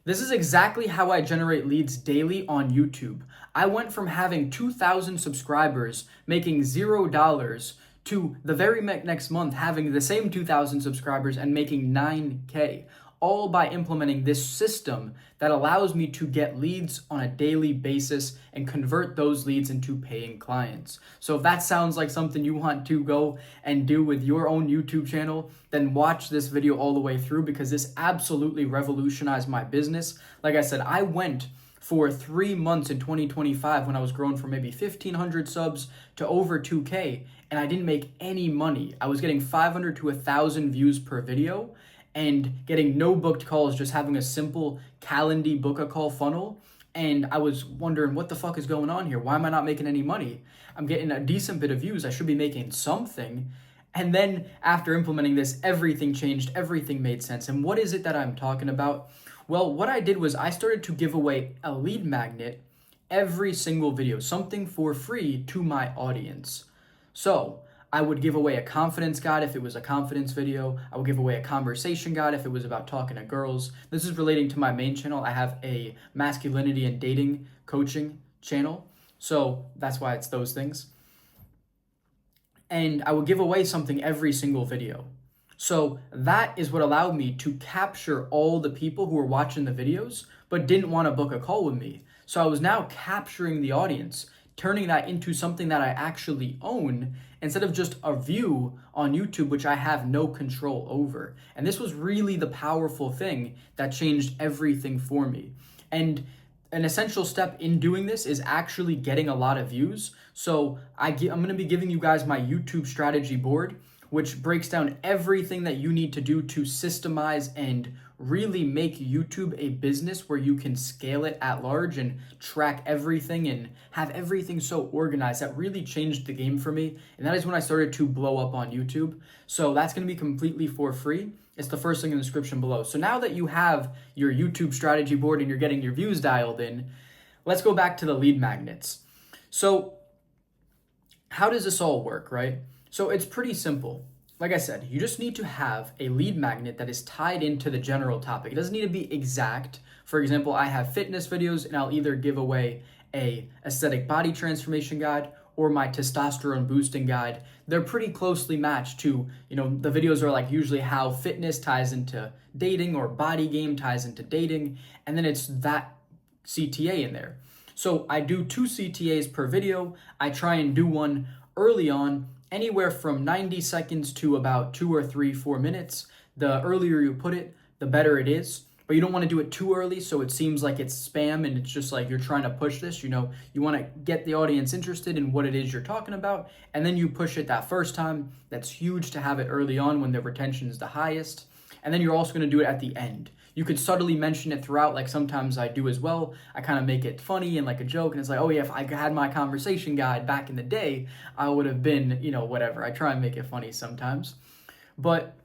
This is exactly how I generate leads daily on YouTube. I went from having 2,000 subscribers making $0 to the very next month having the same 2,000 subscribers and making 9K, all by implementing this system that allows me to get leads on a daily basis and convert those leads into paying clients. So if that sounds like something you want to go and do with your own YouTube channel, then watch this video all the way through because this absolutely revolutionized my business. Like I said, I went for 3 months in 2025 when I was growing from maybe 1,500 subs to over 2K, and I didn't make any money. I was getting 500 to 1,000 views per video and getting no booked calls, just having a simple Calendly book a call funnel. And I was wondering, what the fuck is going on here? Why am I not making any money? I'm getting a decent bit of views. I should be making something. And then after implementing this, everything changed, everything made sense. And what is it that I'm talking about? Well, what I did was I started to give away a lead magnet every single video, something for free to my audience. So I would give away a confidence guide if it was a confidence video. I would give away a conversation guide if it was about talking to girls. This is relating to my main channel. I have a masculinity and dating coaching channel. So that's why it's those things. And I would give away something every single video. So that is what allowed me to capture all the people who were watching the videos but didn't want to book a call with me. So I was now capturing the audience, turning that into something that I actually own instead of just a view on YouTube, which I have no control over. And this was really the powerful thing that changed everything for me. And an essential step in doing this is actually getting a lot of views. So I'm going to be giving you guys my YouTube strategy board, which breaks down everything that you need to do to systemize and really make YouTube a business where you can scale it at large and track everything and have everything so organized. That really changed the game for me. And that is when I started to blow up on YouTube. So that's going to be completely for free. It's the first link in the description below. So now that you have your YouTube strategy board and you're getting your views dialed in, let's go back to the lead magnets. So how does this all work, right? So it's pretty simple. Like I said, you just need to have a lead magnet that is tied into the general topic. It doesn't need to be exact. For example, I have fitness videos and I'll either give away a aesthetic body transformation guide or my testosterone boosting guide. They're pretty closely matched to, the videos are like usually how fitness ties into dating or body game ties into dating. And then it's that CTA in there. So I do 2 CTAs per video. I try and do one early on, anywhere from 90 seconds to about 2 or 3, 4 minutes. The earlier you put it, the better it is. But you don't want to do it too early so it seems like it's spam and it's just like you're trying to push this. You want to get the audience interested in what it is you're talking about, and then you push it that first time. That's huge to have it early on when the retention is the highest. And then you're also going to do it at the end. You could subtly mention it throughout, like sometimes I do as well. I kind of make it funny and like a joke, and it's like, oh yeah, if I had my conversation guide back in the day, I would have been, whatever. I try and make it funny sometimes. But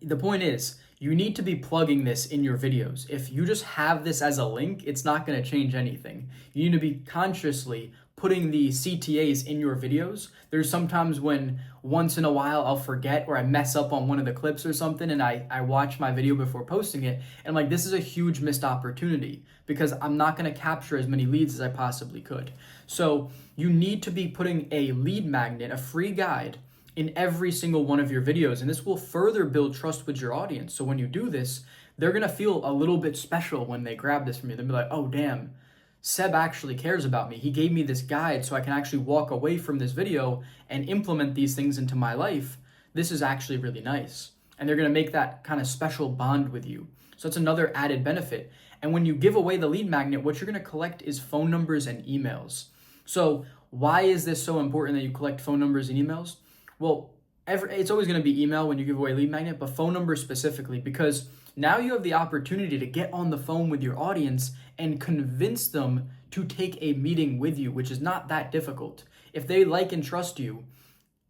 the point is, you need to be plugging this in your videos. If you just have this as a link, it's not going to change anything. You need to be consciously putting the CTAs in your videos. There's sometimes when once in a while I'll forget or I mess up on one of the clips or something and I watch my video before posting it and I'm like, this is a huge missed opportunity because I'm not going to capture as many leads as I possibly could. So you need to be putting a lead magnet, a free guide, in every single one of your videos, and this will further build trust with your audience. So when you do this, they're gonna feel a little bit special when they grab this from you. They'll be like, oh damn, Seb actually cares about me. He gave me this guide so I can actually walk away from this video and implement these things into my life. This is actually really nice. And they're gonna make that kind of special bond with you. So it's another added benefit. And when you give away the lead magnet, what you're gonna collect is phone numbers and emails. So why is this so important that you collect phone numbers and emails? Well, it's always going to be email when you give away a lead magnet, but phone numbers specifically, because now you have the opportunity to get on the phone with your audience and convince them to take a meeting with you, which is not that difficult. If they like and trust you,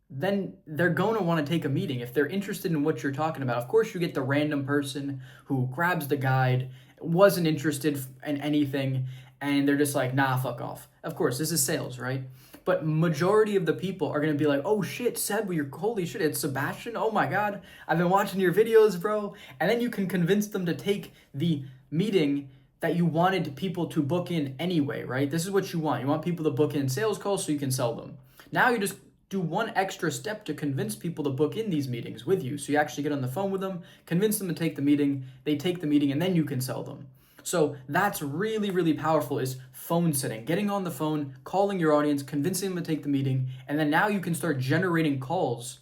then they're going to want to take a meeting. If they're interested in what you're talking about, of course you get the random person who grabs the guide, wasn't interested in anything, and they're just like, nah, fuck off. Of course, this is sales, right? But majority of the people are going to be like, oh shit, Seb, holy shit, it's Sebastian. Oh my God, I've been watching your videos, bro. And then you can convince them to take the meeting that you wanted people to book in anyway, right? This is what you want. You want people to book in sales calls so you can sell them. Now you just do one extra step to convince people to book in these meetings with you. So you actually get on the phone with them, convince them to take the meeting, they take the meeting, and then you can sell them. So that's really, really powerful, is phone setting, getting on the phone, calling your audience, convincing them to take the meeting, and then now you can start generating calls,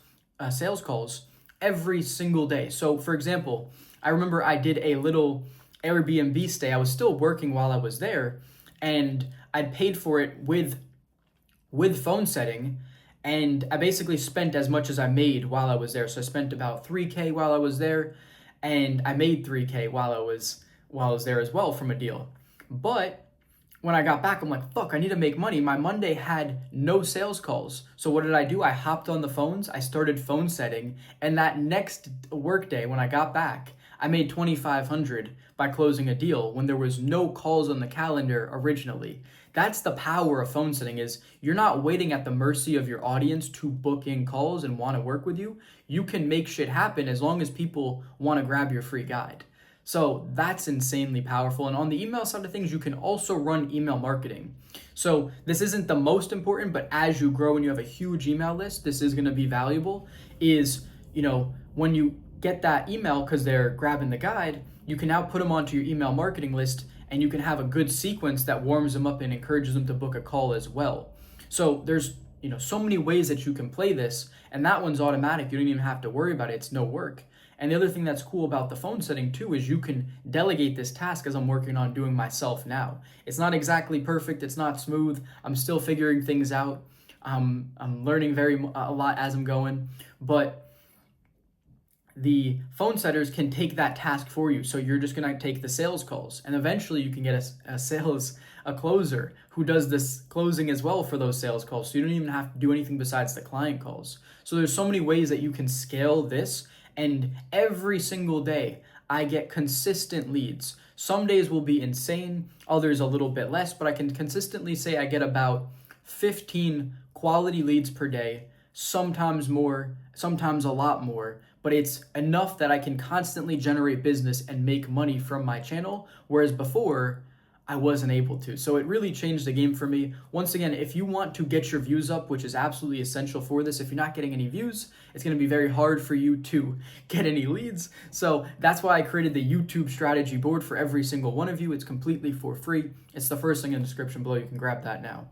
sales calls, every single day. So for example, I remember I did a little Airbnb stay. I was still working while I was there, and I'd paid for it with phone setting, and I basically spent as much as I made while I was there. So I spent about 3K while I was there, and I made 3K while I was there as well from a deal. But when I got back, I'm like, fuck, I need to make money. My Monday had no sales calls. So what did I do? I hopped on the phones, I started phone setting, and that next workday when I got back, I made $2,500 by closing a deal when there was no calls on the calendar originally. That's the power of phone setting, is you're not waiting at the mercy of your audience to book in calls and want to work with you. You can make shit happen as long as people want to grab your free guide. So that's insanely powerful. And on the email side of things, you can also run email marketing. So this isn't the most important, but as you grow and you have a huge email list, this is going to be valuable, is, when you get that email because they're grabbing the guide, you can now put them onto your email marketing list, and you can have a good sequence that warms them up and encourages them to book a call as well. So there's so many ways that you can play this, and that one's automatic. You don't even have to worry about it. It's no work. And the other thing that's cool about the phone setting too is you can delegate this task, as I'm working on doing myself now. It's not exactly perfect. It's not smooth. I'm still figuring things out. I'm learning a lot as I'm going, but the phone setters can take that task for you. So you're just going to take the sales calls, and eventually you can get a closer who does this closing as well for those sales calls. So you don't even have to do anything besides the client calls. So there's so many ways that you can scale this, and every single day I get consistent leads. Some days will be insane, others a little bit less, but I can consistently say I get about 15 quality leads per day, sometimes more, sometimes a lot more, but it's enough that I can constantly generate business and make money from my channel, whereas before I wasn't able to. So it really changed the game for me. Once again, if you want to get your views up, which is absolutely essential for this, if you're not getting any views, it's going to be very hard for you to get any leads. So that's why I created the YouTube strategy board for every single one of you. It's completely for free. It's the first thing in the description below. You can grab that now.